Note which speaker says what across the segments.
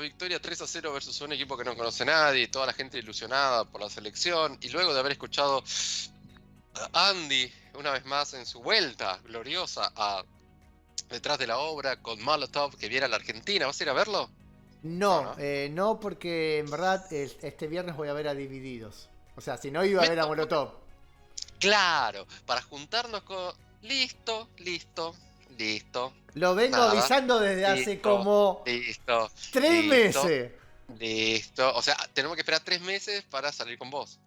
Speaker 1: victoria 3-0 versus un equipo que no conoce a nadie, toda la gente ilusionada por la selección, y luego de haber escuchado a Andy una vez más en su vuelta gloriosa a Detrás de la Obra con Molotov, que viene a la Argentina, ¿vas a ir a verlo?
Speaker 2: No, no, porque en verdad este viernes voy a ver a Divididos. O sea, si no iba a
Speaker 1: Me
Speaker 2: ver a
Speaker 1: tocó.
Speaker 2: Molotov.
Speaker 1: Claro, para juntarnos con... Listo.
Speaker 2: Lo vengo
Speaker 1: Nada.
Speaker 2: avisando desde hace
Speaker 1: Listo,
Speaker 2: como
Speaker 1: listo,
Speaker 2: 3 meses.
Speaker 1: listo. O sea, tenemos que esperar 3 meses para salir con vos.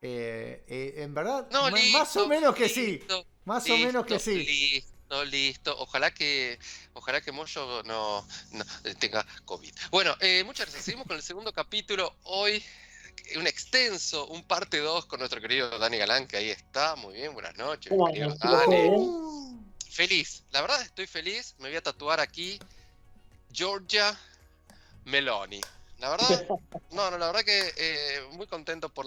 Speaker 2: En verdad,
Speaker 1: No,
Speaker 2: más o
Speaker 1: listo,
Speaker 2: menos que sí.
Speaker 1: listo,
Speaker 2: Más o menos que
Speaker 1: listo,
Speaker 2: sí.
Speaker 1: listo. Ojalá que Moyo no tenga COVID. Bueno, muchas gracias. Seguimos con el segundo capítulo. Hoy un extenso, un parte 2 con nuestro querido Dani Galán, que ahí está. Muy bien, buenas noches,
Speaker 3: ¿Cómo
Speaker 1: bienvenido
Speaker 3: andan, chicos? ¿Todo
Speaker 1: Dani.
Speaker 3: bien?
Speaker 1: Feliz, la verdad estoy feliz. Me voy a tatuar aquí Giorgia Meloni. La verdad, la verdad que muy contento por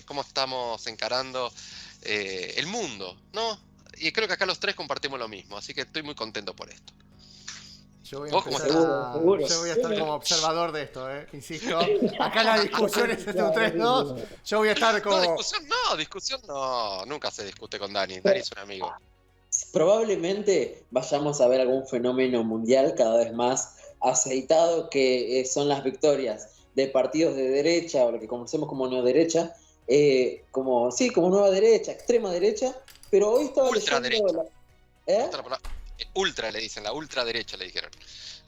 Speaker 1: cómo estamos encarando el mundo, ¿no? Y creo que acá los tres compartimos lo mismo, así que estoy muy contento por esto.
Speaker 2: Yo voy a
Speaker 1: ¿Vos cómo
Speaker 2: empezar
Speaker 1: estás?
Speaker 2: a.
Speaker 3: Seguro.
Speaker 2: Yo voy a estar como observador de esto, insisto. Acá la discusión es entre ustedes dos. Yo voy a estar
Speaker 1: No,
Speaker 2: como.
Speaker 1: discusión no, nunca se discute con Dani. Dani es un amigo.
Speaker 3: Probablemente vayamos a ver algún fenómeno mundial cada vez más aceitado, que son las victorias de partidos de derecha, o lo que conocemos como neoderecha, como nueva derecha, extrema derecha, pero hoy estaba
Speaker 1: Ultraderecha.
Speaker 3: leyendo... ¿Eh?
Speaker 1: Ultra le dicen, la ultraderecha le dijeron.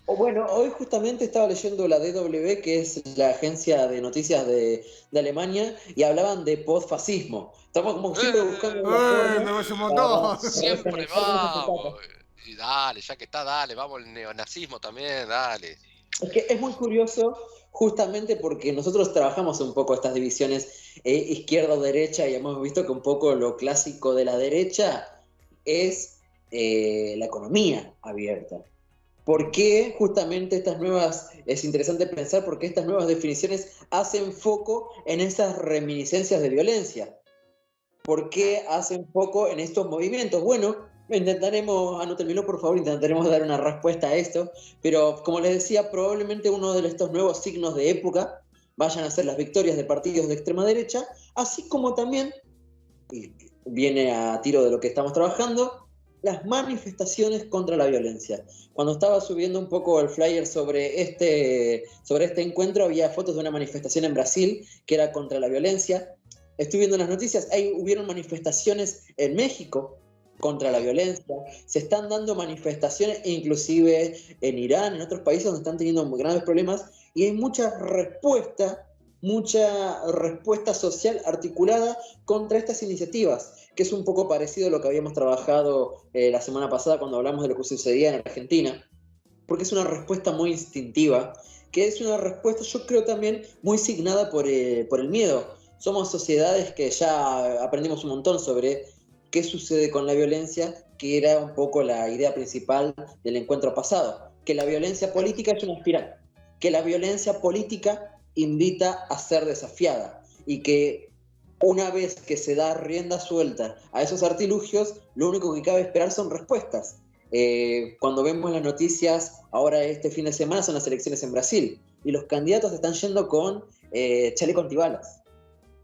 Speaker 3: Bueno, hoy justamente estaba leyendo la DW, que es la agencia de noticias de Alemania, y hablaban de posfascismo. Estamos como siempre buscando la forma
Speaker 2: Me voy un montón.
Speaker 1: Siempre vamos. Y dale, ya que está, dale, vamos el neonazismo también, dale.
Speaker 3: Es que es muy curioso, justamente porque nosotros trabajamos un poco estas divisiones izquierda o derecha, y hemos visto que un poco lo clásico de la derecha es la economía abierta. ¿Por qué justamente es interesante pensar por qué estas nuevas definiciones hacen foco en esas reminiscencias de violencia? ¿Por qué hacen foco en estos movimientos? Bueno, anótenmelo por favor, intentaremos dar una respuesta a esto, pero como les decía, probablemente uno de estos nuevos signos de época vayan a ser las victorias de partidos de extrema derecha, así como también, y viene a tiro de lo que estamos trabajando, las manifestaciones contra la violencia. Cuando estaba subiendo un poco el flyer sobre este encuentro, había fotos de una manifestación en Brasil que era contra la violencia. Estoy viendo las noticias, hubieron manifestaciones en México contra la violencia, se están dando manifestaciones inclusive en Irán, en otros países donde están teniendo graves problemas, y hay mucha respuesta social articulada contra estas iniciativas, que es un poco parecido a lo que habíamos trabajado la semana pasada cuando hablamos de lo que sucedía en Argentina, porque es una respuesta muy instintiva, que es una respuesta, yo creo, también muy signada por el miedo. Somos sociedades que ya aprendimos un montón sobre qué sucede con la violencia, que era un poco la idea principal del encuentro pasado, que la violencia política es una espiral, que la violencia política invita a ser desafiada, y que una vez que se da rienda suelta a esos artilugios, lo único que cabe esperar son respuestas. Cuando vemos las noticias ahora este fin de semana son las elecciones en Brasil, y los candidatos están yendo con chaleco antibalas.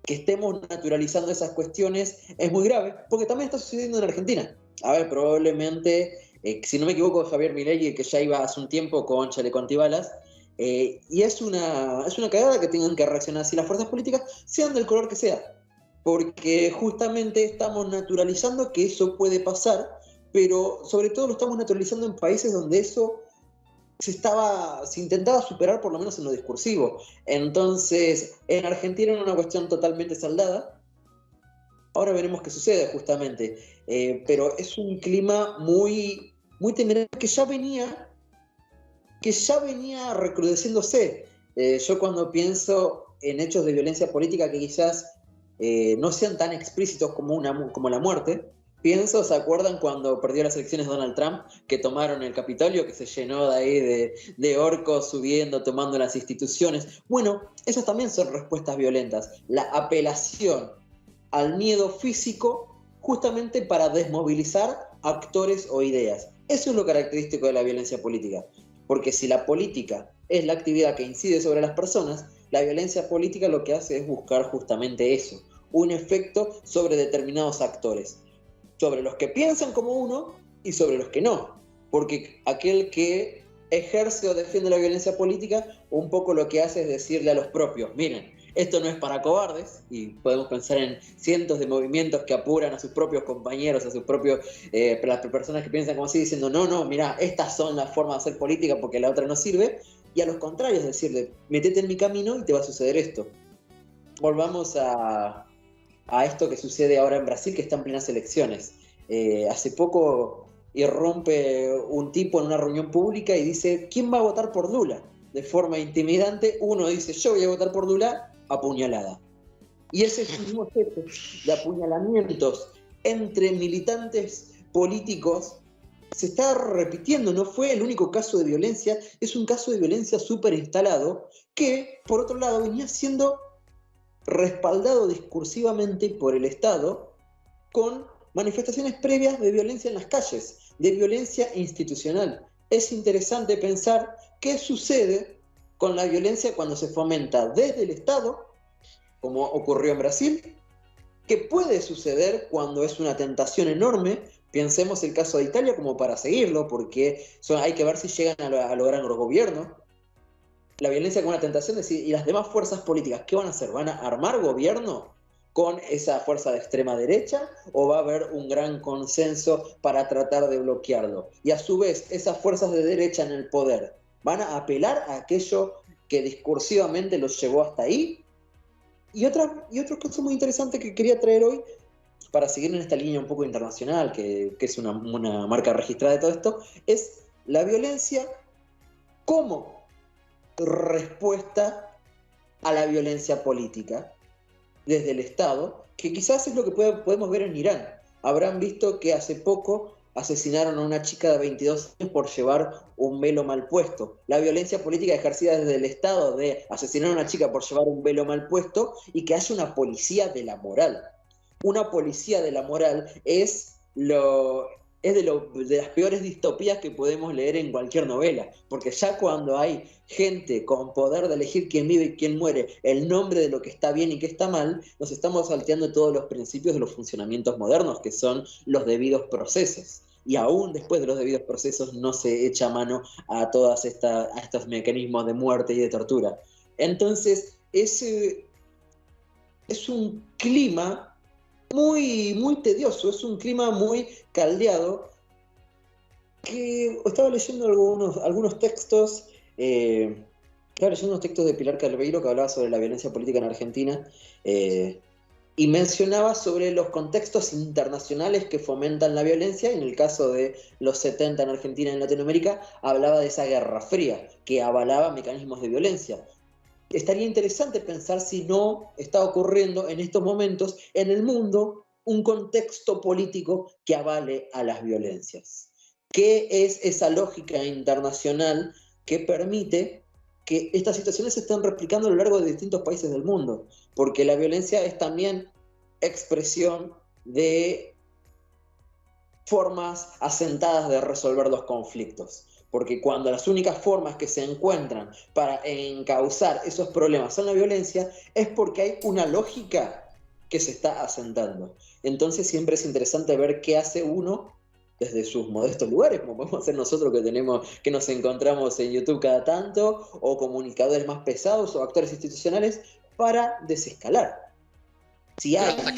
Speaker 3: Que estemos naturalizando esas cuestiones es muy grave, porque también está sucediendo en Argentina. A ver, probablemente, si no me equivoco, Javier Milei, que ya iba hace un tiempo con chaleco antibalas, y es una cagada que tengan que reaccionar así las fuerzas políticas, sean del color que sea, porque justamente estamos naturalizando que eso puede pasar, pero sobre todo lo estamos naturalizando en países donde eso se intentaba superar, por lo menos en lo discursivo. Entonces, en Argentina era una cuestión totalmente saldada. Ahora veremos qué sucede, justamente. Pero es un clima muy, muy temerario que ya venía recrudeciéndose. Yo cuando pienso en hechos de violencia política que quizás no sean tan explícitos como la muerte, ¿se acuerdan cuando perdió las elecciones Donald Trump, que tomaron el Capitolio, que se llenó de ahí de orcos subiendo, tomando las instituciones? Bueno, esas también son respuestas violentas. La apelación al miedo físico justamente para desmovilizar actores o ideas. Eso es lo característico de la violencia política. porque si la política es la actividad que incide sobre las personas, la violencia política lo que hace es buscar justamente eso, un efecto sobre determinados actores, sobre los que piensan como uno y sobre los que no, porque aquel que ejerce o defiende la violencia política, un poco lo que hace es decirle a los propios, miren, esto no es para cobardes, y podemos pensar en cientos de movimientos que apuran a sus propios compañeros, a sus propios, las personas que piensan como así, diciendo, no, mira, estas son las formas de hacer política porque la otra no sirve, y a los contrarios decirle, metete en mi camino y te va a suceder esto. Volvamos a esto que sucede ahora en Brasil, que está en plenas elecciones. Hace poco irrumpe un tipo en una reunión pública y dice, ¿quién va a votar por Lula? De forma intimidante, uno dice, yo voy a votar por Lula, apuñalada. Y ese mismo efecto de apuñalamientos entre militantes políticos se está repitiendo. No fue el único caso de violencia, es un caso de violencia súper instalado que, por otro lado, venía siendo respaldado discursivamente por el Estado con manifestaciones previas de violencia en las calles, de violencia institucional. Es interesante pensar qué sucede con la violencia cuando se fomenta desde el Estado, como ocurrió en Brasil, qué puede suceder cuando es una tentación enorme. Pensemos el caso de Italia como para seguirlo, porque hay que ver si llegan a lograr los gobiernos. La violencia como una tentación, y las demás fuerzas políticas, ¿qué van a hacer? ¿Van a armar gobierno con esa fuerza de extrema derecha o va a haber un gran consenso para tratar de bloquearlo? Y a su vez, esas fuerzas de derecha en el poder, ¿van a apelar a aquello que discursivamente los llevó hasta ahí? Y otro caso muy interesante que quería traer hoy, para seguir en esta línea un poco internacional, que es una marca registrada de todo esto, es la violencia como respuesta a la violencia política desde el Estado, que quizás es lo que podemos ver en Irán. Habrán visto que hace poco asesinaron a una chica de 22 años por llevar un velo mal puesto. La violencia política ejercida desde el Estado de asesinar a una chica por llevar un velo mal puesto y que haya una policía de la moral. Una policía de la moral es de las peores distopías que podemos leer en cualquier novela, porque ya cuando hay gente con poder de elegir quién vive y quién muere, el nombre de lo que está bien y qué está mal, nos estamos salteando todos los principios de los funcionamientos modernos, que son los debidos procesos. Y aún después de los debidos procesos no se echa mano a todos estos mecanismos de muerte y de tortura. Entonces, es un clima muy, muy tedioso, es un clima muy caldeado, que estaba leyendo algunos textos, estaba leyendo unos textos de Pilar Calveiro que hablaba sobre la violencia política en Argentina, y mencionaba sobre los contextos internacionales que fomentan la violencia. En el caso de los 70 en Argentina y en Latinoamérica, hablaba de esa guerra fría que avalaba mecanismos de violencia. Estaría interesante pensar si no está ocurriendo en estos momentos en el mundo un contexto político que avale a las violencias. ¿Qué es esa lógica internacional que permite que estas situaciones se estén replicando a lo largo de distintos países del mundo? Porque la violencia es también expresión de formas asentadas de resolver los conflictos. Porque cuando las únicas formas que se encuentran para encauzar esos problemas son la violencia, es porque hay una lógica que se está asentando. Entonces siempre es interesante ver qué hace uno desde sus modestos lugares, como podemos hacer nosotros que nos encontramos en YouTube cada tanto, o comunicadores más pesados o actores institucionales, para desescalar. Si hay...
Speaker 1: ¿Hasta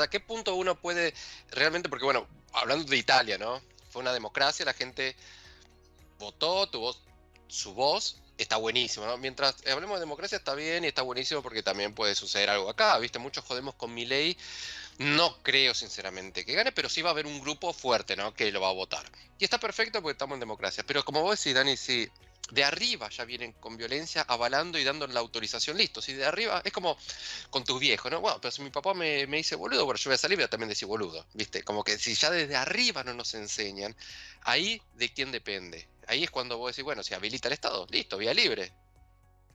Speaker 1: qué punto uno puede realmente, porque bueno, hablando de Italia, ¿no? Fue una democracia, la gente votó, tuvo su voz, está buenísimo, ¿no? Mientras hablemos de democracia está bien y está buenísimo porque también puede suceder algo acá, ¿viste? Muchos jodemos con Milei, no creo sinceramente que gane, pero sí va a haber un grupo fuerte, ¿no? Que lo va a votar. Y está perfecto porque estamos en democracia, pero como vos decís, Dani, si de arriba ya vienen con violencia avalando y dando la autorización, listo, si de arriba, es como con tus viejos, ¿no? Bueno, pero si mi papá me dice boludo, bueno, yo voy a salir y voy a también decir boludo, ¿viste? Como que si ya desde arriba no nos enseñan, ahí de quién depende. Ahí es cuando vos decís, bueno, si habilita el Estado, listo, vía libre.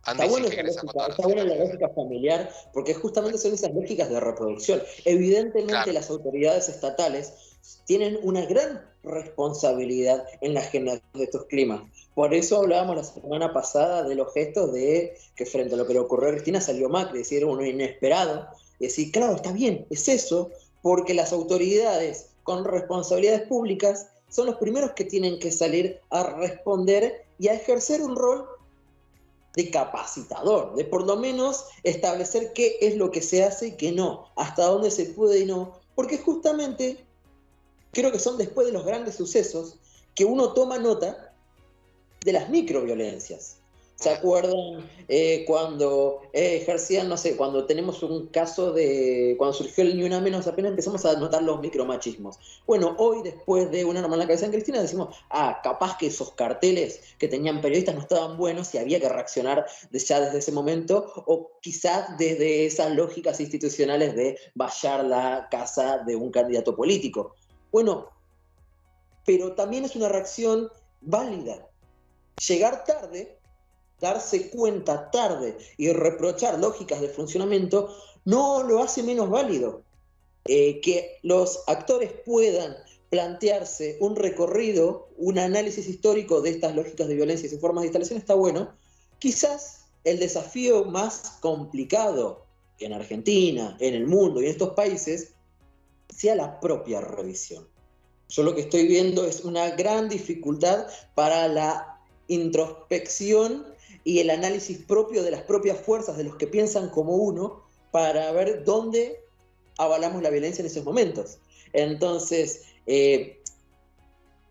Speaker 3: Está buena la lógica familiar, porque justamente son esas lógicas de reproducción. Evidentemente claro, las autoridades estatales tienen una gran responsabilidad en la generación de estos climas, Por eso hablábamos la semana pasada de los gestos de que frente a lo que le ocurrió a Cristina salió Macri, decir uno inesperado, y decir, claro, está bien, es eso, porque las autoridades con responsabilidades públicas son los primeros que tienen que salir a responder y a ejercer un rol de capacitador, de por lo menos establecer qué es lo que se hace y qué no, hasta dónde se puede y no, porque justamente creo que son después de los grandes sucesos que uno toma nota de las microviolencias. ¿Se acuerdan cuando ejercían, no sé, cuando tenemos un caso de, cuando surgió el Ni Una Menos, apenas empezamos a notar los micromachismos? Bueno, hoy después de Una Arma en la Cabeza de Cristina decimos, capaz que esos carteles que tenían periodistas no estaban buenos y había que reaccionar ya desde ese momento, o quizás desde esas lógicas institucionales de vallar la casa de un candidato político. Bueno, pero también es una reacción válida. Llegar tarde, darse cuenta tarde y reprochar lógicas de funcionamiento no lo hace menos válido. Que los actores puedan plantearse un recorrido, un análisis histórico de estas lógicas de violencia y sus formas de instalación está bueno. Quizás el desafío más complicado en Argentina, en el mundo y en estos países sea la propia revisión. Yo lo que estoy viendo es una gran dificultad para la introspección y el análisis propio de las propias fuerzas de los que piensan como uno para ver dónde avalamos la violencia en esos momentos. Entonces,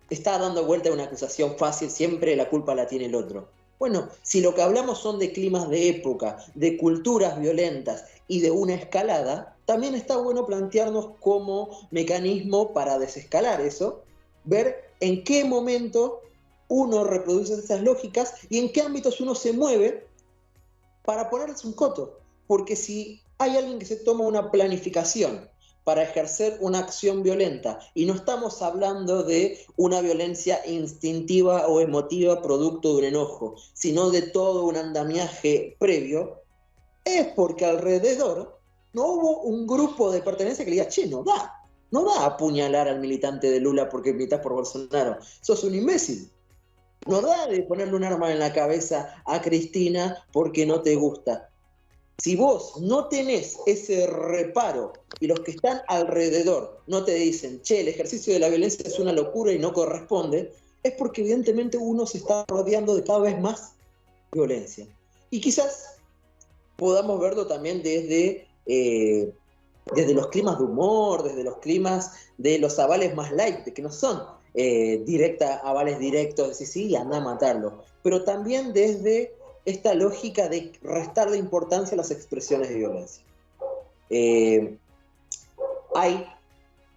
Speaker 3: está dando vuelta una acusación fácil, siempre la culpa la tiene el otro. Bueno, si lo que hablamos son de climas de época, de culturas violentas y de una escalada, también está bueno plantearnos como mecanismo para desescalar eso, ver en qué momento uno reproduce esas lógicas y en qué ámbitos uno se mueve para ponerles un coto. Porque si hay alguien que se toma una planificación para ejercer una acción violenta, y no estamos hablando de una violencia instintiva o emotiva producto de un enojo, sino de todo un andamiaje previo, es porque alrededor no hubo un grupo de pertenencia que le diga, che, no da apuñalar al militante de Lula porque militás por Bolsonaro, sos un imbécil. No da de ponerle un arma en la cabeza a Cristina porque no te gusta. Si vos no tenés ese reparo y los que están alrededor no te dicen, che, el ejercicio de la violencia es una locura y no corresponde, es porque evidentemente uno se está rodeando de cada vez más violencia. Y quizás podamos verlo también desde los climas de humor, desde los climas de los avales más light, que no son avales directos, decir, sí, anda a matarlo, pero también desde esta lógica de restarle importancia a las expresiones de violencia. Hay,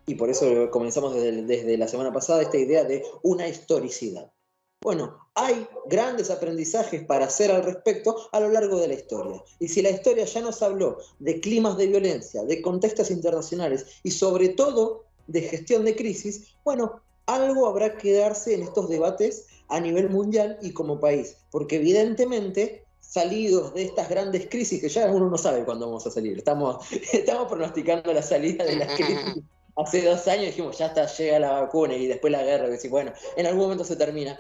Speaker 3: y por eso comenzamos desde la semana pasada, esta idea de una historicidad. Bueno, hay grandes aprendizajes para hacer al respecto a lo largo de la historia. Y si la historia ya nos habló de climas de violencia, de contextos internacionales y sobre todo de gestión de crisis, bueno, algo habrá que darse en estos debates a nivel mundial y como país, porque evidentemente salidos de estas grandes crisis, que ya uno no sabe cuándo vamos a salir, estamos pronosticando la salida de las crisis. Hace 2 años dijimos, ya está, llega la vacuna y después la guerra, y decir, bueno, en algún momento se termina.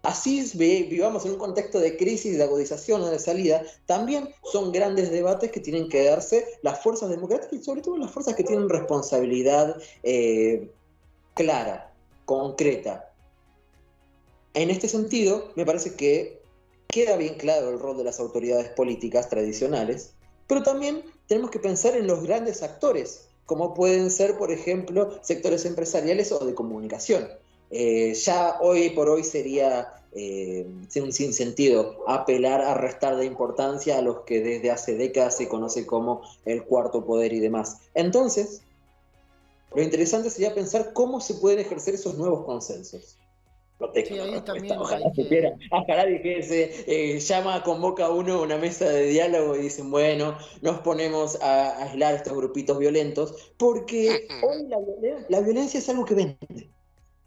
Speaker 3: Así vivamos en un contexto de crisis, de agudización o de salida, también son grandes debates que tienen que darse las fuerzas democráticas y sobre todo las fuerzas que tienen responsabilidad clara, concreta. En este sentido, me parece que queda bien claro el rol de las autoridades políticas tradicionales, pero también tenemos que pensar en los grandes actores, como pueden ser, por ejemplo, sectores empresariales o de comunicación. Ya hoy por hoy sería un sinsentido apelar a restar de importancia a los que desde hace décadas se conoce como el cuarto poder y demás. Entonces, lo interesante sería pensar cómo se pueden ejercer esos nuevos consensos. No tengo
Speaker 2: Sí, ahí también
Speaker 3: ojalá
Speaker 2: hay
Speaker 3: supiera. Ojalá dijese, convoca uno a una mesa de diálogo y dicen, bueno, nos ponemos a aislar estos grupitos violentos, porque hoy la violencia es algo que vende.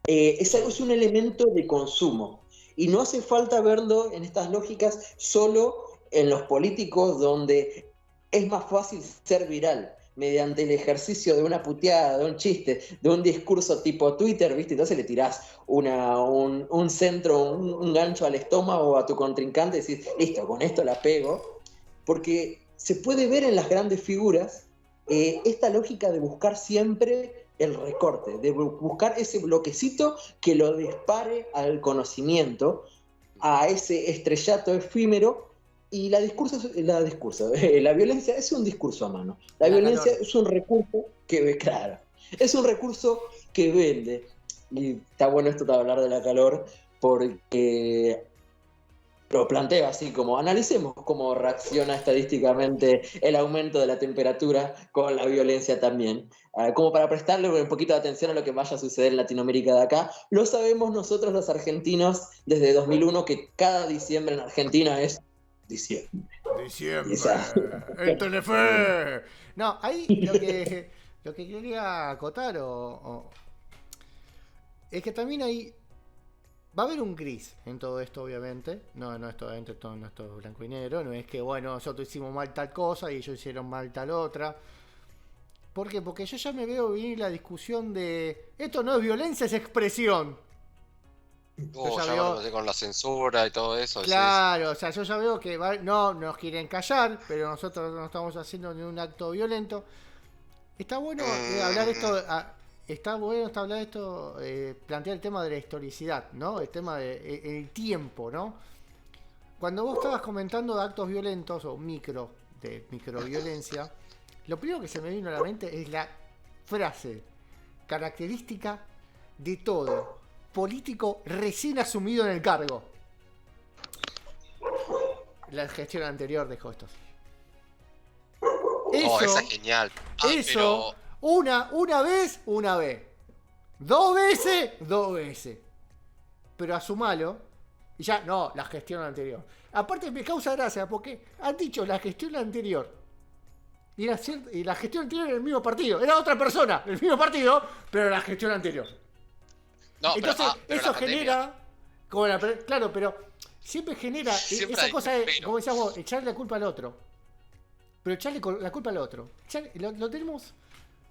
Speaker 3: Es un elemento de consumo. Y no hace falta verlo en estas lógicas solo en los políticos, donde es más fácil ser viral. mediante el ejercicio de una puteada, de un chiste, de un discurso tipo Twitter, ¿viste? Entonces le tirás un centro, un gancho al estómago a tu contrincante y decís, listo, con esto la pego. Porque se puede ver en las grandes figuras esta lógica de buscar siempre el recorte, de buscar ese bloquecito que lo dispare al conocimiento, a ese estrellato efímero. Y la violencia es un discurso a mano. La violencia es un recurso es un recurso que vende. Y está bueno esto de hablar de la calor, porque lo planteo así como, analicemos cómo reacciona estadísticamente el aumento de la temperatura con la violencia también. Como para prestarle un poquito de atención a lo que vaya a suceder en Latinoamérica de acá. Lo sabemos nosotros los argentinos desde 2001 que cada diciembre en Argentina es diciembre.
Speaker 2: ¡El Telefe! No, ahí lo que quería acotar es que también hay va a haber un gris en todo esto, obviamente. No es todo blanco y negro. No es que, bueno, nosotros hicimos mal tal cosa y ellos hicieron mal tal otra. ¿Por qué? Porque yo ya me veo venir la discusión de esto no es violencia, es expresión.
Speaker 1: Con la censura y todo eso.
Speaker 2: Claro, o sea, yo ya veo que no nos quieren callar, pero nosotros no estamos haciendo ni un acto violento. Está bueno hablar esto. Está bueno hablar esto, plantear el tema de la historicidad, ¿no? El tema del tiempo, ¿no? Cuando vos estabas comentando de actos violentos o microviolencia, lo primero que se me vino a la mente es la frase característica de todo político recién asumido en el cargo. La gestión anterior dejó esto así.
Speaker 1: Esa es genial.
Speaker 2: Eso, pero... una vez. 2 veces. Pero asumalo. Y ya, no, la gestión anterior. Aparte me causa gracia porque han dicho la gestión anterior. Y la gestión anterior era el mismo partido. Era otra persona, el mismo partido, pero la gestión anterior. No, entonces, pero eso genera. Claro, pero siempre genera esa cosa de, como decías vos, echarle la culpa al otro. Pero echarle la culpa al otro. Lo tenemos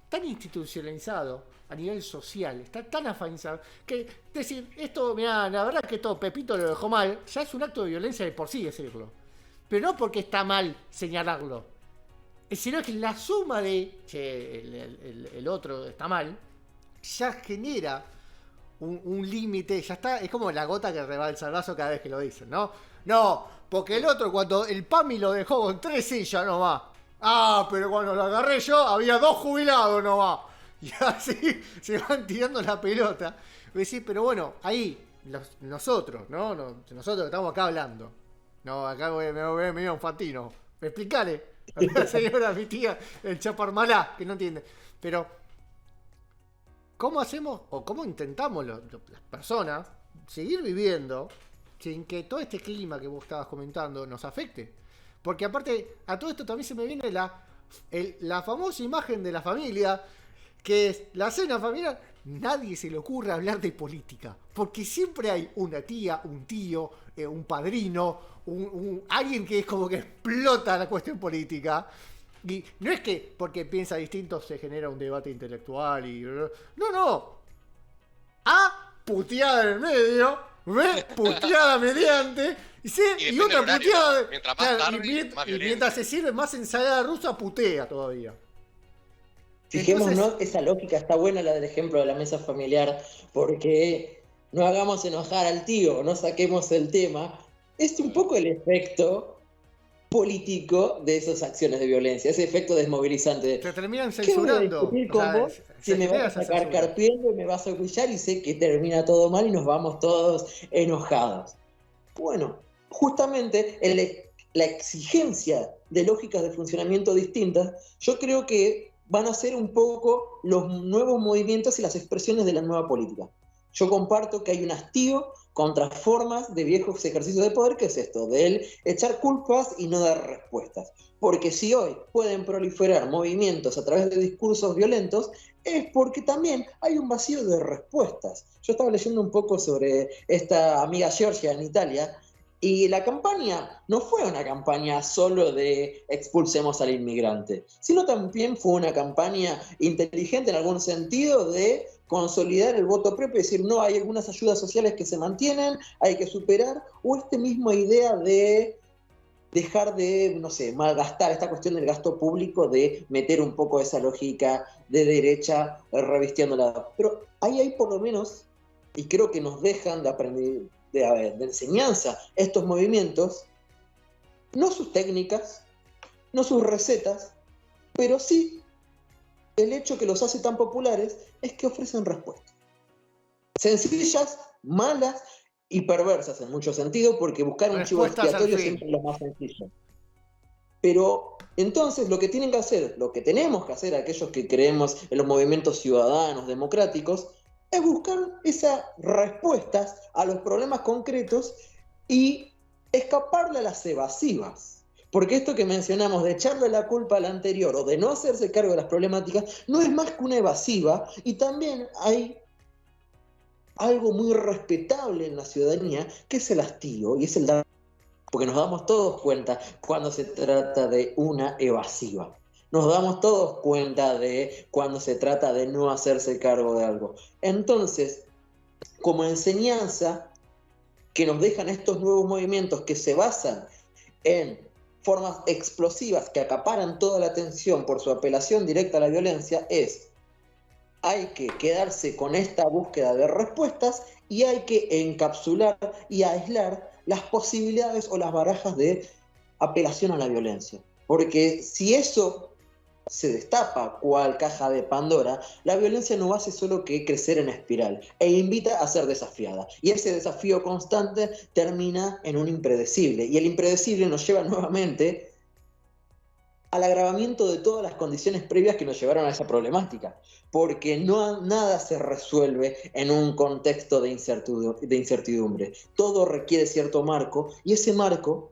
Speaker 2: tan institucionalizado a nivel social, está tan afanizado, que decir, esto, mirá, la verdad que todo Pepito lo dejó mal, ya es un acto de violencia de por sí decirlo. Pero no porque está mal señalarlo, sino que la suma de che, el otro está mal, ya genera un límite, ya está, es como la gota que rebalsa el vaso cada vez que lo dicen, ¿no? No, porque el otro cuando el PAMI lo dejó con 3 sillas nomás. Ah, pero cuando lo agarré yo había 2 jubilados nomás. Y así se van tirando la pelota. Decís, pero bueno, ahí nosotros, ¿no? Nosotros estamos acá hablando. No, acá me voy a un Fantino. Explicale a la señora, a mi tía, el Chaparmalá, que no entiende. Pero, ¿cómo hacemos o cómo intentamos las personas seguir viviendo sin que todo este clima que vos estabas comentando nos afecte? Porque aparte, a todo esto también se me viene la famosa imagen de la familia, que es la cena familiar. Nadie se le ocurre hablar de política, porque siempre hay una tía, un tío, un padrino, alguien que es como que explota la cuestión política. Y no es que porque piensa distinto se genera un debate intelectual y... No. Puteada en el medio, puteada mediante... Y otra puteada.
Speaker 1: Mientras más tarde, más
Speaker 2: y mientras se sirve más ensalada rusa, putea todavía.
Speaker 3: Fijémonos, entonces, esa lógica está buena, la del ejemplo de la mesa familiar, porque no hagamos enojar al tío, no saquemos el tema. Es un poco el efecto político de esas acciones de violencia, ese efecto desmovilizante.
Speaker 2: Te terminan censurando.
Speaker 3: Si me vas a sacar carpiendo y me vas a ocullar y sé que termina todo mal y nos vamos todos enojados. Bueno, justamente la exigencia de lógicas de funcionamiento distintas, yo creo que van a ser un poco los nuevos movimientos y las expresiones de la nueva política. Yo comparto que hay un hastío contra formas de viejos ejercicios de poder, que es esto, de él echar culpas y no dar respuestas. Porque si hoy pueden proliferar movimientos a través de discursos violentos, es porque también hay un vacío de respuestas. Yo estaba leyendo un poco sobre esta amiga Giorgia en Italia, Y la campaña no fue una campaña solo de expulsemos al inmigrante, sino también fue una campaña inteligente en algún sentido de consolidar el voto propio y decir, no, hay algunas ayudas sociales que se mantienen, hay que superar, o esta misma idea de dejar de, no sé, malgastar esta cuestión del gasto público, de meter un poco esa lógica de derecha revistiéndola. Pero ahí hay por lo menos, y creo que nos dejan de aprender, de enseñanza estos movimientos, no sus técnicas, no sus recetas, pero sí el hecho que los hace tan populares es que ofrecen respuestas. Sencillas, malas y perversas en muchos sentidos, porque buscar un chivo expiatorio siempre es lo más sencillo. Pero entonces lo que tienen que hacer, lo que tenemos que hacer aquellos que creemos en los movimientos ciudadanos, democráticos, es buscar esas respuestas a los problemas concretos y escaparle a las evasivas. Porque esto que mencionamos de echarle la culpa al anterior o de no hacerse cargo de las problemáticas no es más que una evasiva, y también hay algo muy respetable en la ciudadanía, que es el hastío y es el dar, porque nos damos todos cuenta cuando se trata de una evasiva. Nos damos todos cuenta de cuando se trata de no hacerse cargo de algo. Entonces, como enseñanza que nos dejan estos nuevos movimientos que se basan en formas explosivas que acaparan toda la atención por su apelación directa a la violencia, hay que quedarse con esta búsqueda de respuestas y hay que encapsular y aislar las posibilidades o las barajas de apelación a la violencia. Porque si eso se destapa cual caja de Pandora, la violencia no hace solo que crecer en espiral e invita a ser desafiada. Y ese desafío constante termina en un impredecible. Y el impredecible nos lleva nuevamente al agravamiento de todas las condiciones previas que nos llevaron a esa problemática. Porque nada se resuelve en un contexto de incertidumbre. Todo requiere cierto marco, y ese marco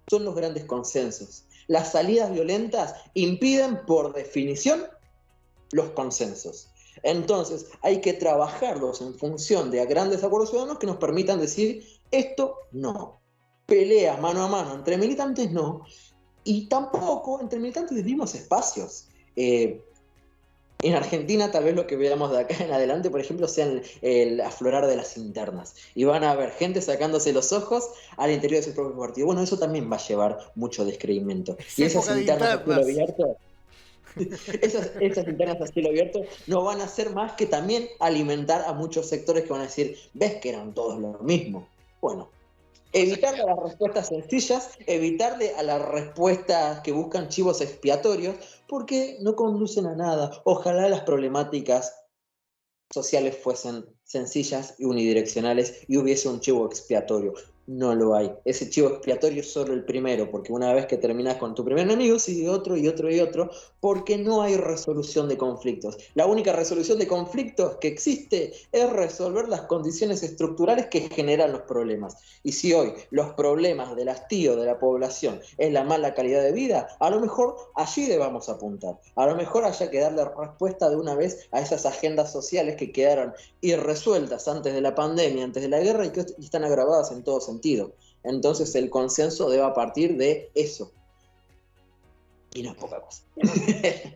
Speaker 3: son los grandes consensos. Las salidas violentas impiden, por definición, los consensos. Entonces, hay que trabajarlos en función de grandes acuerdos ciudadanos que nos permitan decir, esto no. Peleas mano a mano entre militantes no, y tampoco entre militantes de mismos espacios. En Argentina tal vez lo que veamos de acá en adelante, por ejemplo, sea el aflorar de las internas. Y van a haber gente sacándose los ojos al interior de su propio partido. Bueno, eso también va a llevar mucho descreimiento. Y esas internas a cielo abierto, esas internas a cielo abierto no van a hacer más que también alimentar a muchos sectores que van a decir, ves que eran todos lo mismo. Bueno, evitarle a las respuestas sencillas, evitarle a las respuestas que buscan chivos expiatorios, porque no conducen a nada. Ojalá las problemáticas sociales fuesen sencillas y unidireccionales y hubiese un chivo expiatorio. No lo hay. Ese chivo expiatorio es solo el primero, porque una vez que terminas con tu primer enemigo, sigue otro y otro y otro, porque no hay resolución de conflictos. La única resolución de conflictos que existe es resolver las condiciones estructurales que generan los problemas. Y si hoy los problemas del hastío de la población es la mala calidad de vida, a lo mejor allí debamos apuntar. A lo mejor haya que darle respuesta de una vez a esas agendas sociales que quedaron irresueltas antes de la pandemia, antes de la guerra, y que están agravadas en todo sentido. Entonces el consenso debe partir de eso. Y no es poca cosa.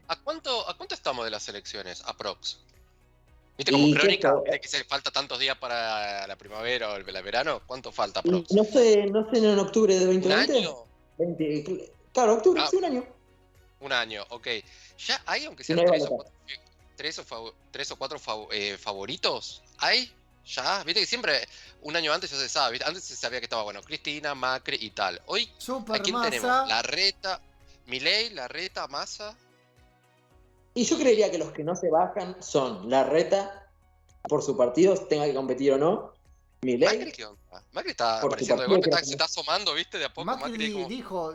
Speaker 1: ¿A cuánto estamos de las elecciones? Aprox. ¿Viste como crónica? ¿Viste que se falta tantos días para la primavera o el verano? ¿Cuánto falta, aprox?
Speaker 3: No sé en octubre de 2020.
Speaker 1: ¿Un año?
Speaker 3: 20, claro, octubre, sí, un año.
Speaker 1: Un año, ok. ¿Ya hay, aunque sean tres o cuatro favoritos? ¿Hay? ¿Ya? Viste que siempre, un año antes ya se sabe, ¿viste? Antes se sabía que estaba, bueno, Cristina, Macri y tal. Hoy, ¿a quién tenemos? Larreta, Milei, Larreta, Massa.
Speaker 3: Y yo creería que los que no se bajan son Larreta, por su partido, tenga que competir o no. Milei.
Speaker 1: ¿Macri qué onda? Macri está apareciendo de golpe, se está asomando, ¿viste? De a poco.
Speaker 2: Macri como... dijo,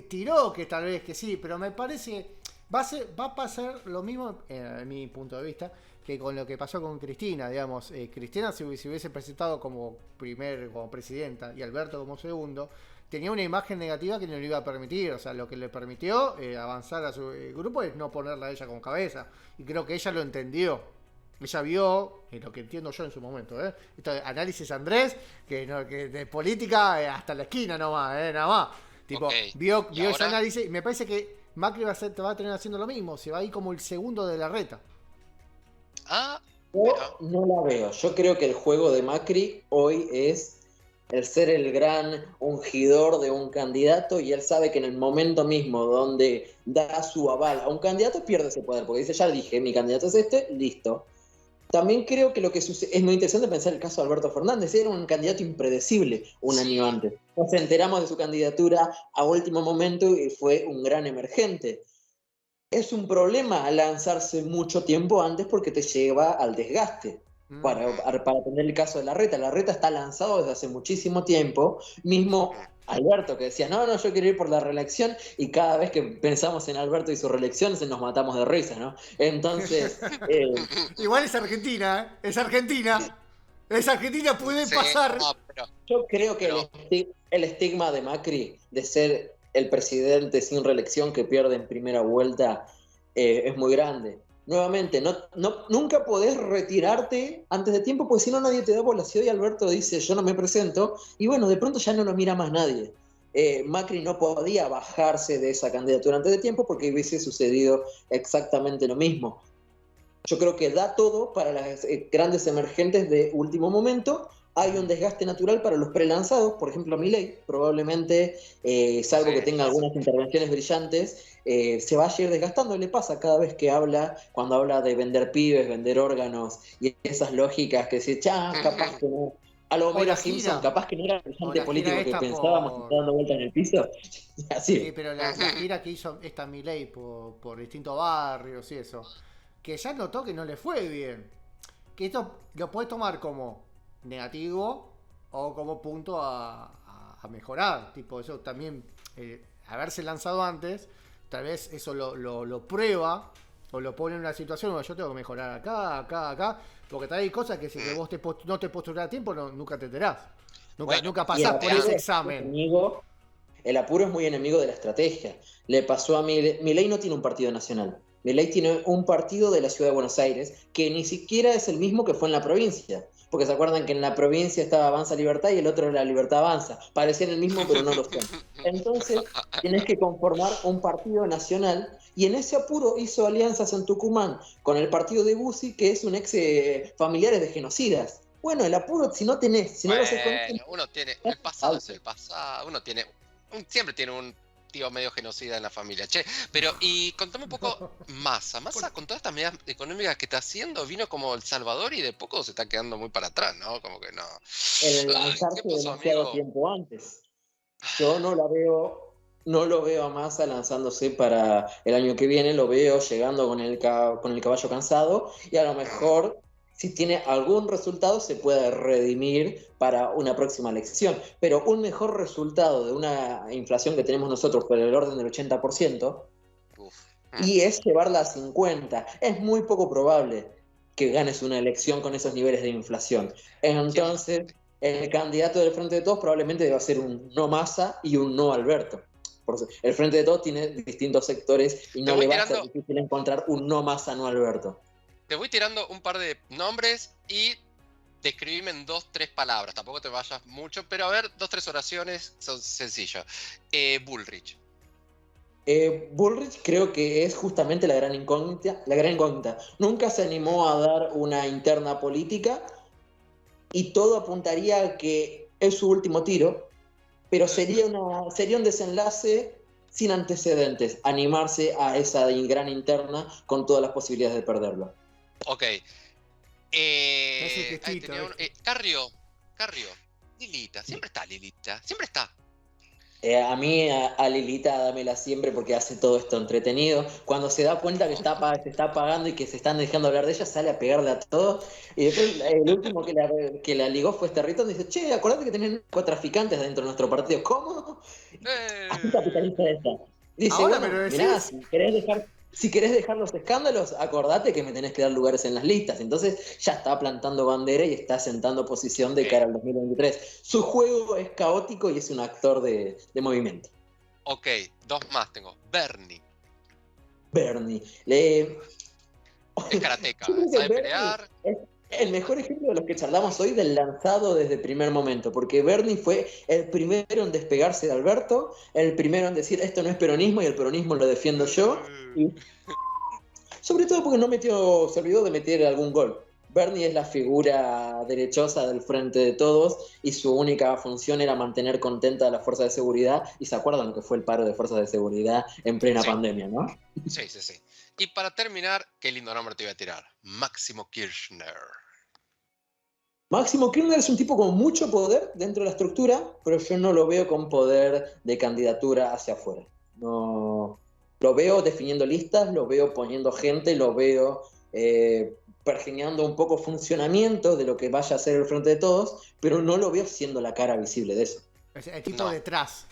Speaker 2: tiró que tal vez que sí, pero me parece, va a pasar lo mismo, en mi punto de vista, que con lo que pasó con Cristina, digamos. Cristina si hubiese presentado como presidenta y Alberto como segundo, tenía una imagen negativa que no le iba a permitir. O sea, lo que le permitió avanzar a su grupo es no ponerla a ella como cabeza. Y creo que ella lo entendió. ella vio, lo que entiendo yo en su momento, esto de análisis Andrés, que de política hasta la esquina nomás, nada más. Tipo, vio ese análisis y me parece que Macri va a tener haciendo lo mismo, se va a ir como el segundo de Larreta.
Speaker 3: Yo no la veo. Yo creo que el juego de Macri hoy es el ser el gran ungidor de un candidato, y él sabe que en el momento mismo donde da su aval a un candidato pierde ese poder, porque dice, ya dije, mi candidato es este, listo. También creo que lo que sucede, es muy interesante pensar el caso de Alberto Fernández, era un candidato impredecible un año antes. Nos enteramos de su candidatura a último momento y fue un gran emergente. Es un problema lanzarse mucho tiempo antes porque te lleva al desgaste. Para tener el caso de Larreta. Larreta está lanzado desde hace muchísimo tiempo. Mismo Alberto, que decía, no, yo quiero ir por la reelección, y cada vez que pensamos en Alberto y su reelección nos matamos de risa, ¿no? Entonces...
Speaker 2: Igual es Argentina, ¿eh? Es Argentina. Es Argentina, puede pasar.
Speaker 3: No, yo creo que el estigma de Macri de ser el presidente sin reelección que pierde en primera vuelta es muy grande. Nuevamente, nunca podés retirarte antes de tiempo, porque si no nadie te da bola. Si hoy Alberto dice yo no me presento, y bueno, de pronto ya no lo mira más nadie. Macri no podía bajarse de esa candidatura antes de tiempo porque hubiese sucedido exactamente lo mismo. Yo creo que da todo para las grandes emergentes de último momento. Hay un desgaste natural para los prelanzados, por ejemplo Milei, probablemente, salvo que tenga algunas intervenciones brillantes, se va a ir desgastando. Le pasa cada vez que habla, cuando habla de vender pibes, vender órganos, y esas lógicas que dice, capaz que no. A lo Homero Simpson, capaz que no era el brillante político que pensábamos, que está dando vuelta en el piso. Así.
Speaker 2: Sí, pero la gira que hizo esta Milei por distintos barrios y eso, que ya notó que no le fue bien. Que esto lo puedes tomar como negativo o como punto a mejorar. Tipo, eso también, haberse lanzado antes, tal vez eso lo prueba o lo pone en una situación donde yo tengo que mejorar acá, porque tal vez hay cosas que si vos no te postulás a tiempo, nunca te enterás. Nunca pasás por ese examen.
Speaker 3: El apuro es muy enemigo de la estrategia. Le pasó a Milei no tiene un partido nacional. Milei tiene un partido de la ciudad de Buenos Aires que ni siquiera es el mismo que fue en la provincia. Porque se acuerdan que en la provincia estaba Avanza Libertad y el otro era Libertad Avanza. Parecían el mismo, pero no lo son. Entonces, tienes que conformar un partido nacional, y en ese apuro hizo alianzas en Tucumán con el partido de Bussi, que es un ex familiares de genocidas. Bueno, el apuro, si no lo haces con...
Speaker 1: Uno tiene, el pasado es el pasado, siempre tiene un tío medio genocida en la familia. Pero, y contame un poco, Massa, con todas estas medidas económicas que está haciendo, vino como El Salvador y de poco se está quedando muy para atrás, ¿no? Como que no.
Speaker 3: El lanzarse demasiado tiempo antes. Yo no lo veo a Massa lanzándose para el año que viene, lo veo llegando con el caballo cansado, y a lo mejor, si tiene algún resultado, se puede redimir para una próxima elección. Pero un mejor resultado de una inflación que tenemos nosotros por el orden del 80%, y es llevarla a 50%, es muy poco probable que ganes una elección con esos niveles de inflación. Entonces, el candidato del Frente de Todos probablemente deba ser un no Massa y un no Alberto. El Frente de Todos tiene distintos sectores y no le va a ser difícil encontrar un no Massa, no Alberto.
Speaker 1: Te voy tirando un par de nombres y describime en 2-3 palabras. Tampoco te vayas mucho, pero a ver, 2-3 oraciones son sencillas. Bullrich.
Speaker 3: Bullrich creo que es justamente la gran incógnita. Nunca se animó a dar una interna política, y todo apuntaría a que es su último tiro, pero sería un desenlace sin antecedentes, animarse a esa gran interna con todas las posibilidades de perderlo.
Speaker 1: Ok. Carrió. Lilita, siempre está.
Speaker 3: A mí, a Lilita, dámela siempre porque hace todo esto entretenido. Cuando se da cuenta que se está apagando y que se están dejando hablar de ella, sale a pegarle a todo. Y después el último que la ligó fue Rito, donde dice, che, acordate que tenés narcotraficantes dentro de nuestro partido. ¿Cómo? Así capitaliza ella. Dice,
Speaker 2: ahora
Speaker 3: bueno, mirá, si querés dejar los escándalos, acordate que me tenés que dar lugares en las listas. Entonces ya está plantando bandera y está sentando posición de cara al 2023. Su juego es caótico y es un actor de movimiento.
Speaker 1: Ok, 2 más tengo. Bernie. Es karateca,
Speaker 3: Yo creo que
Speaker 1: sabe
Speaker 3: Bernie
Speaker 1: pelear.
Speaker 3: es el mejor ejemplo de los que charlamos hoy del lanzado desde el primer momento, porque Bernie fue el primero en despegarse de Alberto, el primero en decir esto no es peronismo y el peronismo lo defiendo yo, y sobre todo porque se olvidó de meter algún gol. Bernie es la figura derechosa del frente de todos y su única función era mantener contenta a la fuerza de seguridad, y se acuerdan lo que fue el paro de fuerzas de seguridad en plena
Speaker 1: Sí.
Speaker 3: pandemia, ¿no?
Speaker 1: Sí. Y para terminar, qué lindo nombre te iba a tirar. Máximo Kirchner.
Speaker 3: Máximo Kirchner es un tipo con mucho poder dentro de la estructura, pero yo no lo veo con poder de candidatura hacia afuera. No, lo veo definiendo listas, lo veo poniendo gente, lo veo pergeñando un poco funcionamiento de lo que vaya a ser el frente de todos, pero no lo veo siendo la cara visible de eso.
Speaker 2: Es el tipo
Speaker 1: No.
Speaker 2: detrás.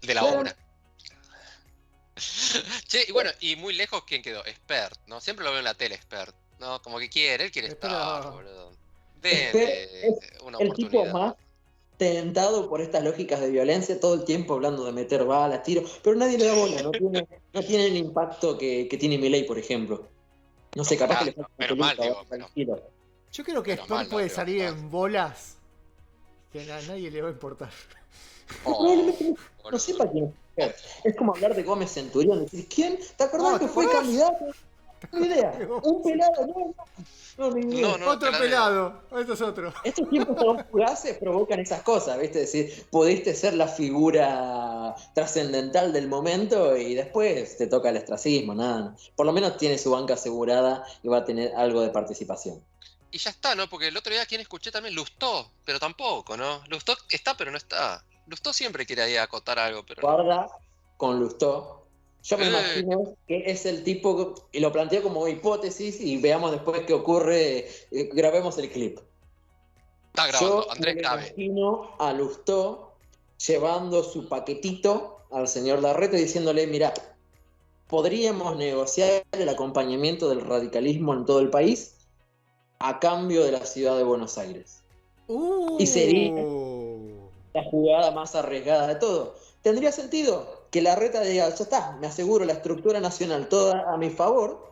Speaker 1: De la
Speaker 3: Claro.
Speaker 1: obra. Che, y bueno, y muy lejos, ¿quién quedó? Expert, ¿no? Siempre lo veo en la tele, Expert. ¿No? Como que él quiere
Speaker 2: Espera.
Speaker 1: estar, boludo.
Speaker 3: Expert
Speaker 1: Denle
Speaker 3: es
Speaker 1: una
Speaker 3: el tipo
Speaker 1: oportunidad.
Speaker 3: más tentado por estas lógicas de violencia, todo el tiempo hablando de meter balas, tiros, pero nadie le da bola, no tiene el impacto que tiene Milei, por ejemplo. No sé, capaz que le falta
Speaker 1: Menos
Speaker 3: una
Speaker 1: mal,
Speaker 3: peluca,
Speaker 1: digo,
Speaker 3: o algo tranquilo.
Speaker 2: Yo creo que
Speaker 1: Menos
Speaker 2: Sport
Speaker 1: mal,
Speaker 2: puede
Speaker 1: no,
Speaker 2: salir
Speaker 1: pero-
Speaker 2: en bolas que a nadie le va a importar.
Speaker 3: Probablemente no
Speaker 1: boludo.
Speaker 3: sepa quién es Expert. Es como hablar de Gómez Centurión, decir, ¿quién? ¿Te acordás
Speaker 2: No,
Speaker 3: que
Speaker 2: ¿te
Speaker 3: fue
Speaker 2: acordás?
Speaker 3: candidato? No idea. Un pelado, no, ni idea.
Speaker 1: No,
Speaker 2: Otro
Speaker 1: pelado.
Speaker 2: pelado. Esto es otro.
Speaker 3: Estos tiempos tan fugaces provocan esas cosas, ¿viste? Es decir, pudiste ser la figura trascendental del momento y después te toca el ostracismo, nada. Por lo menos tiene su banca asegurada y va a tener algo de participación.
Speaker 1: Y ya está, ¿no? Porque el otro día, quien escuché también, Lustó, pero tampoco, ¿no? Lustó está, pero no está. Lustó siempre quiere ahí acotar algo, pero no.
Speaker 3: Guarda con Lustó. Yo me imagino que es el tipo, y lo planteo como hipótesis y veamos después qué ocurre, grabemos el clip.
Speaker 1: Está grabando,
Speaker 3: Yo
Speaker 1: Andrés
Speaker 3: me
Speaker 1: Grave.
Speaker 3: imagino a Lustó llevando su paquetito al señor Larreta y diciéndole, mira, podríamos negociar el acompañamiento del radicalismo en todo el país a cambio de la ciudad de Buenos Aires. Y sería la jugada más arriesgada de todo. ¿Tendría sentido que Larreta diga, ya está, me aseguro la estructura nacional toda a mi favor?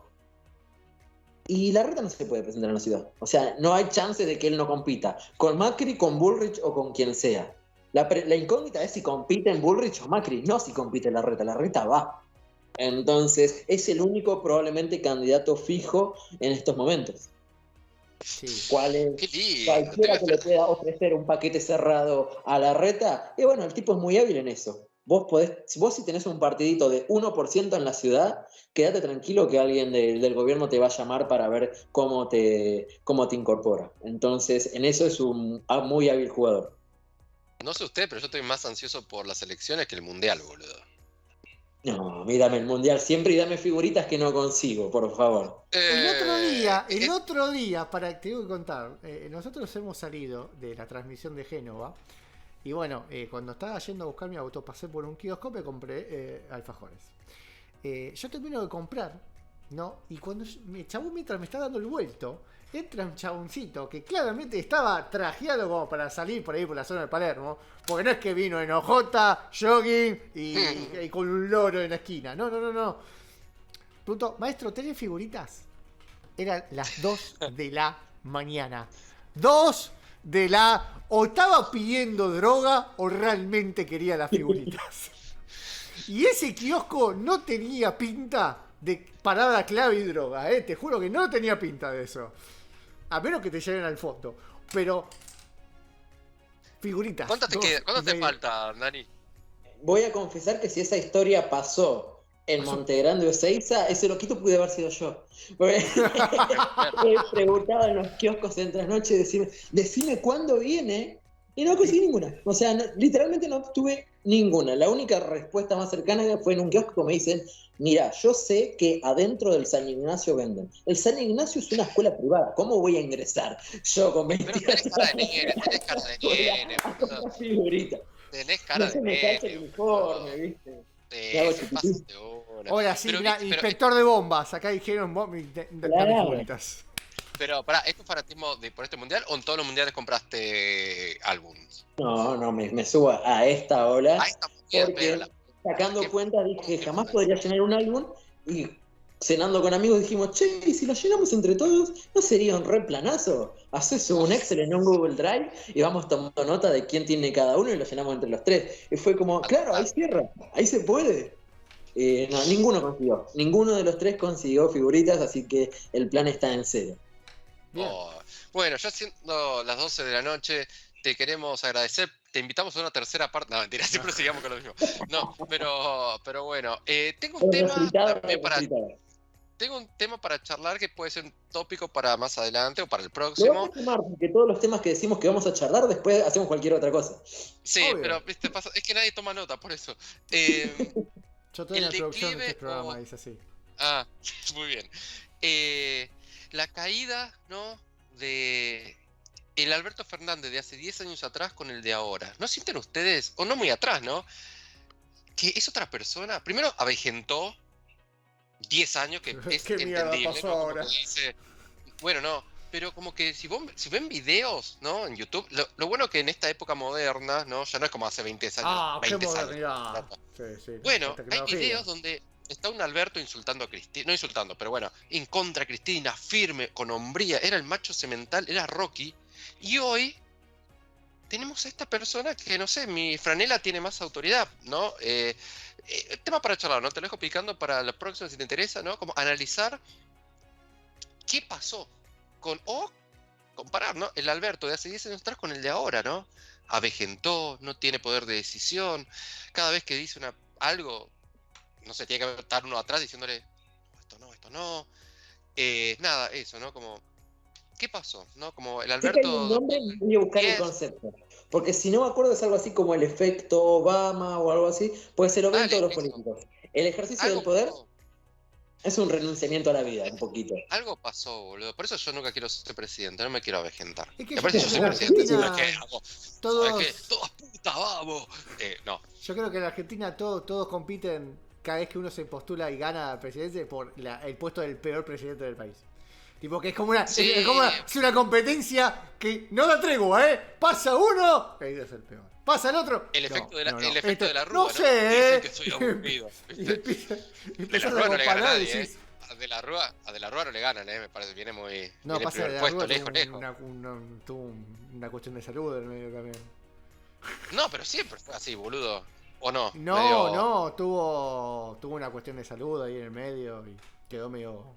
Speaker 3: Y Larreta no se puede presentar en la ciudad. O sea, no hay chance de que él no compita. Con Macri, con Bullrich o con quien sea. La incógnita es si compite en Bullrich o Macri, no si compite Larreta. Larreta va. Entonces, es el único probablemente candidato fijo en estos momentos.
Speaker 2: Sí.
Speaker 3: ¿Cuál es?
Speaker 1: Qué lindo.
Speaker 3: Cualquiera que le pueda ofrecer un paquete cerrado a Larreta, y bueno, el tipo es muy hábil en eso. Vos si tenés un partidito de 1% en la ciudad, quédate tranquilo que alguien del gobierno te va a llamar para ver cómo te incorpora. Entonces, en eso es un muy hábil jugador.
Speaker 1: No sé usted, pero yo estoy más ansioso por las elecciones que el mundial, boludo.
Speaker 3: No, mírame el mundial siempre y dame figuritas que no consigo, por favor.
Speaker 2: El otro día, te tengo que contar, nosotros hemos salido de la transmisión de Génova y bueno, cuando estaba yendo a buscar mi auto, pasé por un kiosco, me compré alfajores. Yo termino de comprar, ¿no? Y cuando el chabón, mientras me está dando el vuelto, entra un chaboncito que claramente estaba trajeado como para salir por ahí por la zona de Palermo, porque no es que vino en ojota, jogging y con un loro en la esquina. No. Pregunto, maestro, ¿tenés figuritas? Eran las 2 de la mañana. 2 de la... O estaba pidiendo droga o realmente quería las figuritas. Y ese kiosco no tenía pinta de parada clave y droga, ¿eh? Te juro que no tenía pinta de eso. A menos que te lleven al fondo. Pero... figuritas.
Speaker 1: ¿Cuánto te falta, Dani?
Speaker 3: Voy a confesar que si esa historia pasó en Montegrande o Ezeiza, ese loquito pude haber sido yo. He preguntado en los kioscos en trasnoche, decime cuándo viene, y no conseguí ninguna. O sea, literalmente no obtuve ninguna. La única respuesta más cercana fue en un kiosco que me dicen, mira, yo sé que adentro del San Ignacio venden. El San Ignacio es una escuela privada, ¿cómo voy a ingresar? Yo con 20
Speaker 1: Pero tenés cara de nene, boludo.
Speaker 3: figurita.
Speaker 1: Tenés cara
Speaker 3: No se
Speaker 1: de
Speaker 3: me cae el
Speaker 1: nene.
Speaker 3: uniforme, ¿viste? Me hago chiquitito.
Speaker 2: Ahora sí,
Speaker 1: Pero,
Speaker 2: mirá,
Speaker 1: pero-
Speaker 2: inspector de bombas. Acá dijeron
Speaker 3: Claro.
Speaker 2: figuritas.
Speaker 1: Pero, pará, ¿es tu fanatismo por este mundial o en todos los mundiales compraste álbums?
Speaker 3: No, me subo a esta ola.
Speaker 1: Ah, esta mundial,
Speaker 3: Porque
Speaker 1: pero
Speaker 3: sacando cuenta dije, jamás podría tener un álbum y cenando con amigos dijimos, che, ¿y si lo llenamos entre todos? ¿No sería un re planazo? Haces un Excel en un Google Drive y vamos tomando nota de quién tiene cada uno y lo llenamos entre los tres. Y fue como, claro, ahí cierra, ahí se puede. No, ninguno de los tres consiguió figuritas, así que el plan está en cero.
Speaker 1: Bueno, ya siendo las 12 de la noche, te queremos agradecer. Te invitamos a una tercera parte. No, mentira, siempre sigamos con lo mismo. No, pero bueno, tengo un tema para charlar que puede ser un tópico para más adelante o para el
Speaker 3: Lo
Speaker 1: próximo.
Speaker 3: vamos a tomar porque todos los temas que decimos que vamos a charlar, después hacemos cualquier otra cosa.
Speaker 1: Sí,
Speaker 2: Obvio.
Speaker 1: pero viste, pasa, es que nadie toma nota, por eso.
Speaker 2: Yo tengo la introducción de este programa, dice así.
Speaker 1: Ah, muy bien. La caída, ¿no? De el Alberto Fernández de hace 10 años atrás con el de ahora. ¿No sienten ustedes, o no muy atrás, ¿no? Que es otra persona. Primero avejentó 10 años, que es
Speaker 2: ¿Qué mierda
Speaker 1: entendible,
Speaker 2: pasó
Speaker 1: ¿no? Como
Speaker 2: ahora?
Speaker 1: que dice, bueno, no, pero como que si ven videos, ¿no? En YouTube, lo bueno que en esta época moderna, ¿no? Ya no es como hace 20 años.
Speaker 2: Ah, qué
Speaker 1: 20 años.
Speaker 2: modernidad. Sí,
Speaker 1: Bueno, hay videos donde está un Alberto insultando a Cristina, no insultando, pero bueno, en contra de Cristina, firme, con hombría, era el macho semental, era Rocky, y hoy tenemos a esta persona que, no sé, mi franela tiene más autoridad, ¿no? Tema para charlar, ¿no? Te lo dejo picando para la próxima si te interesa, ¿no? Como analizar qué pasó o comparar, ¿no? El Alberto de hace 10 años atrás con el de ahora, ¿no? Avejentó, no tiene poder de decisión, cada vez que dice algo, no sé, tiene que estar uno atrás diciéndole, esto no. Nada, eso, ¿no? Como, ¿qué pasó? ¿No? Como el
Speaker 3: Sé que hay un
Speaker 1: Alberto...
Speaker 3: nombre, voy a buscar el concepto. Porque si no me acuerdo es algo así como el efecto Obama o algo así, pues se lo ven todos los políticos. El ejercicio del poder es un renunciamiento a la vida, un poquito.
Speaker 1: Algo pasó, boludo. Por eso yo nunca quiero ser presidente, no me quiero avejentar.
Speaker 2: Es que
Speaker 1: Me parece que yo soy presidente, ¿sabes qué?
Speaker 2: Todos...
Speaker 1: Todas putas, vamos. No.
Speaker 2: Yo creo que en Argentina todos compiten cada vez que uno se postula y gana la presidencia por el puesto del peor presidente del país. Tipo que es como es una competencia que no da tregua, pasa uno, ese es el peor. Pasa el otro.
Speaker 1: El efecto de la rúa,
Speaker 2: no sé,
Speaker 1: dicen que soy aburrido.
Speaker 2: De
Speaker 1: la rúa no le gana a nadie, A De la Rúa no le ganan, me parece, viene muy...
Speaker 2: No,
Speaker 1: viene
Speaker 2: pasa de la
Speaker 1: puesto,
Speaker 2: Rúa
Speaker 1: lejos.
Speaker 2: tuvo una cuestión de salud en medio también.
Speaker 1: No, pero siempre fue así, boludo. ¿O no?
Speaker 2: No, tuvo una cuestión de salud ahí en el medio y quedó medio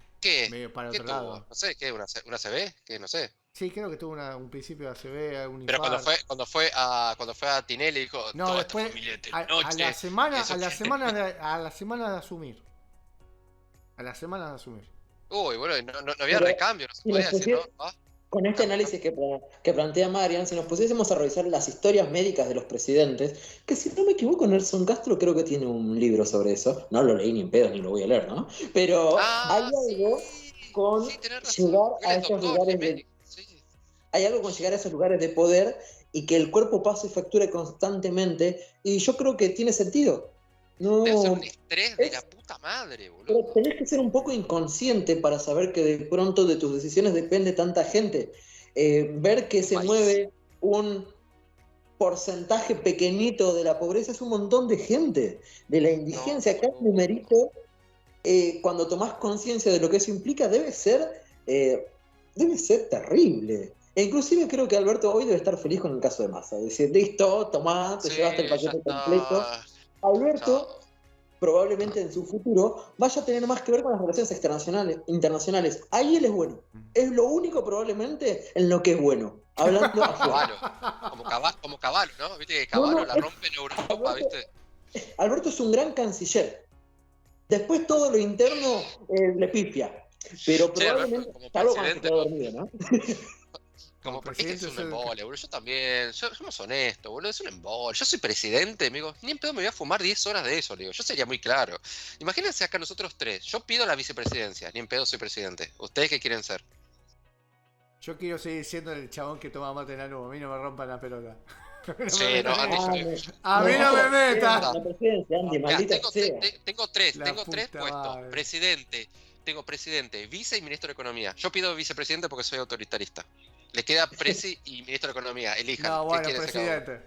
Speaker 2: para otro lado.
Speaker 1: No sé, ¿qué? ¿Una CB? ¿Qué? No sé.
Speaker 2: Sí, creo que tuvo un principio de ACV, un
Speaker 1: pero
Speaker 2: infarto.
Speaker 1: cuando fue a Tinelli dijo,
Speaker 2: no, después a la semana de asumir.
Speaker 1: Uy, bueno, no había recambio, no se podía decir, ¿no?
Speaker 3: Con este análisis que plantea Marian, si nos pusiésemos a revisar las historias médicas de los presidentes, que si no me equivoco, Nelson Castro creo que tiene un libro sobre eso. No lo leí ni en pedo, ni lo voy a leer, ¿no? Pero hay algo con llegar a esos lugares hay algo con llegar a esos lugares de poder y que el cuerpo pase factura constantemente, y yo creo que tiene sentido. No,
Speaker 1: debe ser un estrés de la puta madre, boludo.
Speaker 3: Pero tenés que ser un poco inconsciente para saber que de pronto de tus decisiones depende tanta gente. Ver que se mueve un porcentaje pequeñito de la pobreza es un montón de gente. De la indigencia, cada numerito, cuando tomás conciencia de lo que eso implica, debe ser terrible. E inclusive creo que Alberto hoy debe estar feliz con el caso de Massa. Decir, listo, tomá, te llevaste el paquete completo. Alberto, probablemente en su futuro, vaya a tener más que ver con las relaciones internacionales. Ahí él es bueno. Es lo único probablemente en lo que es bueno. Hablando
Speaker 1: afuera. Como Cavallo, ¿no? Viste que Cavallo la rompe en Europa, ¿viste?
Speaker 3: Alberto es un gran canciller. Después todo lo interno le pifia. Pero probablemente, salvo cuando se quedó dormido, ¿no?
Speaker 1: Como presidente es un embole, boludo. Yo también, somos honestos, boludo, es un embole. Yo soy presidente, amigo. Ni en pedo me voy a fumar 10 horas de eso, digo. Yo sería muy claro. Imagínense acá nosotros tres. Yo pido la vicepresidencia, ni en pedo soy presidente. ¿Ustedes qué quieren ser?
Speaker 2: Yo quiero seguir siendo el chabón que toma mate en la nube. A mí no me rompan la pelota. A mí no me metas.
Speaker 1: Tengo tres puestos. Tengo presidente, vice y ministro de Economía. Yo pido vicepresidente porque soy autoritarista. Le queda presi y ministro de Economía. Elijan.
Speaker 2: No, bueno, presidente.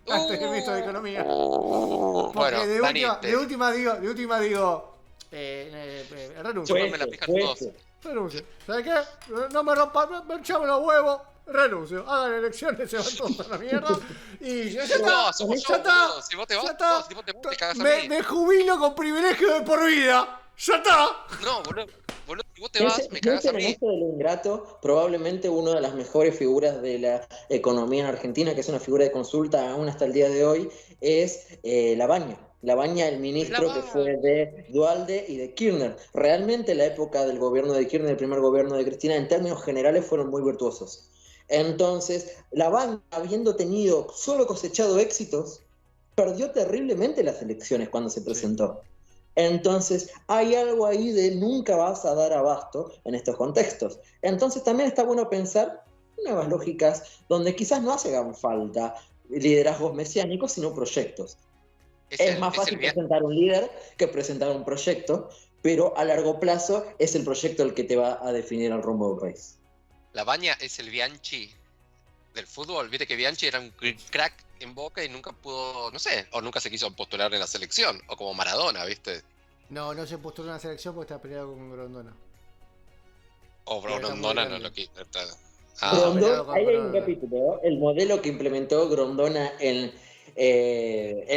Speaker 2: Antes que ministro de Economía. Porque
Speaker 1: bueno,
Speaker 2: de última digo, renuncio.
Speaker 1: Chúpame la pija todos.
Speaker 2: Renuncio. ¿Sabes qué? No me rompan, me echame los huevos. Renuncio. Hagan elecciones, se van todos a la mierda. Y ya está.
Speaker 1: No, somos
Speaker 2: Ya
Speaker 1: yo,
Speaker 2: está.
Speaker 1: boludo. Si vos te vas,
Speaker 2: Ya está.
Speaker 1: no, si vos te vas, me cagas a mí.
Speaker 2: Me jubilo con privilegio de por vida. Ya está.
Speaker 1: No, boludo, si vos te vas, me cagas a
Speaker 3: En
Speaker 1: mí.
Speaker 3: esto de lo ingrato, probablemente una de las mejores figuras de la economía en Argentina, que es una figura de consulta aún hasta el día de hoy, es Labaña. Labaña, el ministro que fue de Duhalde y de Kirchner. Realmente la época del gobierno de Kirchner, el primer gobierno de Cristina, en términos generales fueron muy virtuosos. Entonces, Labaña, habiendo solo cosechado éxitos, perdió terriblemente las elecciones cuando se presentó. Entonces, hay algo ahí de nunca vas a dar abasto en estos contextos. Entonces, también está bueno pensar nuevas lógicas donde quizás no hagan falta liderazgos mesiánicos, sino proyectos. Es más fácil presentar un líder que presentar un proyecto, pero a largo plazo es el proyecto el que te va a definir el rumbo del país.
Speaker 1: Labaña es el Bianchi del fútbol. Viste que Bianchi era un crack en Boca y nunca pudo, no sé, o nunca se quiso postular en la selección, o como Maradona, ¿viste?
Speaker 2: No se postuló en la selección porque está peleado con Grondona.
Speaker 1: O Grondona no lo quiso.
Speaker 3: Grondona, ahí hay un capítulo, el modelo que implementó Grondona en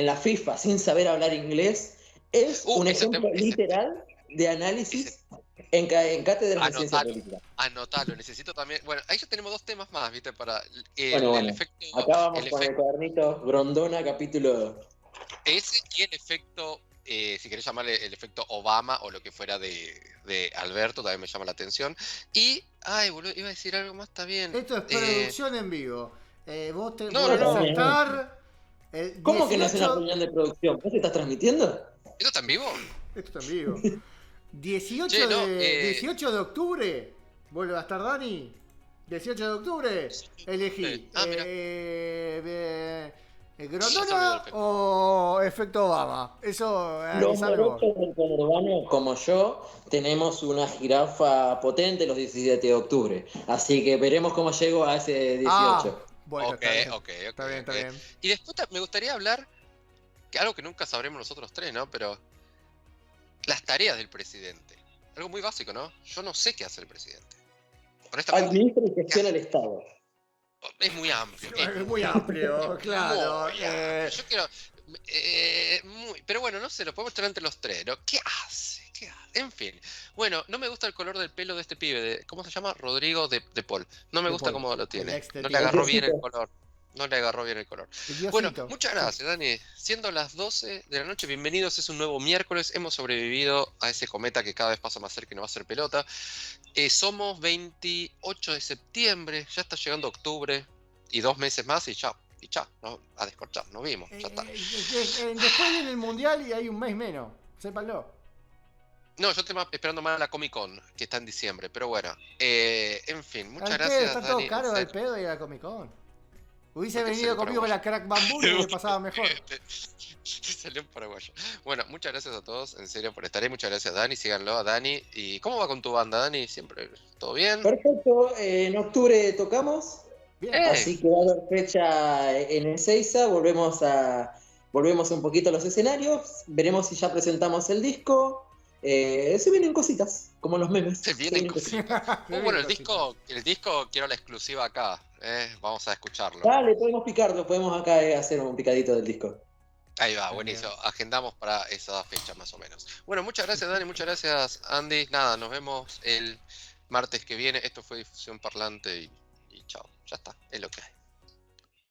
Speaker 3: la FIFA sin saber hablar inglés, es un ejemplo literal de análisis en cátedras de ciencia política.
Speaker 1: Anotalo, necesito también. Bueno, ahí ya tenemos 2 temas más, ¿viste? Para
Speaker 3: el efecto. Acá vamos con el cuadernito Grondona, capítulo.
Speaker 1: Ese y el efecto, si querés llamarle el efecto Obama o lo que fuera de Alberto, también me llama la atención. Y, boludo, iba a decir algo más, está bien.
Speaker 2: Esto es producción en vivo. Vos te
Speaker 1: no,
Speaker 2: podés estar.
Speaker 3: ¿Cómo que no es una reunión de producción? ¿Vos estás transmitiendo?
Speaker 1: ¿Esto está en vivo?
Speaker 2: Esto está en vivo. 18 de octubre. ¿Vuelve a estar Dani? 18 de octubre. Elegí. ¿Grondona o efecto Obama? Eso
Speaker 3: los morochos del conurbano, como yo, tenemos una jirafa potente los 17 de octubre. Así que veremos cómo llego a ese 18.
Speaker 2: Bueno,
Speaker 1: Está bien. Y después me gustaría hablar, que algo que nunca sabremos nosotros tres, ¿no? Pero las tareas del presidente. Algo muy básico, ¿no? Yo no sé qué hace el presidente.
Speaker 3: Administra y gestiona el Estado.
Speaker 1: Es muy amplio.
Speaker 2: Es muy amplio, claro.
Speaker 1: Yo quiero... pero bueno, no sé, lo podemos traer entre los tres, ¿no? ¿Qué hace? En fin. Bueno, no me gusta el color del pelo de este pibe. ¿Cómo se llama? Rodrigo de Paul. No me gusta cómo lo tiene. No le agarró bien el color. Bueno, muchas gracias, Dani. Siendo las 12 de la noche, bienvenidos. Es un nuevo miércoles. Hemos sobrevivido a ese cometa que cada vez pasa más cerca y no va a ser pelota. Somos 28 de septiembre. Ya está llegando octubre. Y 2 meses más y ya. ¿no? A descorchar. Nos vimos. Ya está.
Speaker 2: Después viene el mundial y hay un mes menos. Sépanlo.
Speaker 1: No, yo estoy esperando más a la Comic Con, que está en diciembre. Pero bueno. En fin, muchas gracias,
Speaker 2: Está todo caro el pedo y la Comic Con. Hubiese venido conmigo con la Crack Bamboo y me pasaba mejor.
Speaker 1: Salió un paraguayo. Bueno, muchas gracias a todos, en serio, por estar ahí. Muchas gracias, Dani. Síganlo a Dani. ¿Y cómo va con tu banda, Dani? ¿Siempre todo bien?
Speaker 3: Perfecto. En octubre tocamos. Bien. Así que va a haber fecha en Ezeiza. Volvemos un poquito a los escenarios. Veremos si ya presentamos el disco. Se vienen cositas, como los memes.
Speaker 1: Se vienen cositas. Bueno, el disco quiero la exclusiva acá. Vamos a escucharlo.
Speaker 3: Dale, podemos picarlo, podemos acá hacer un picadito del disco.
Speaker 1: Ahí va, buenísimo. Agendamos para esa fecha más o menos. Bueno, muchas gracias, Dani, muchas gracias, Andy. Nada, nos vemos el martes que viene. Esto fue Difusión Parlante y chao. Ya está, es lo que hay.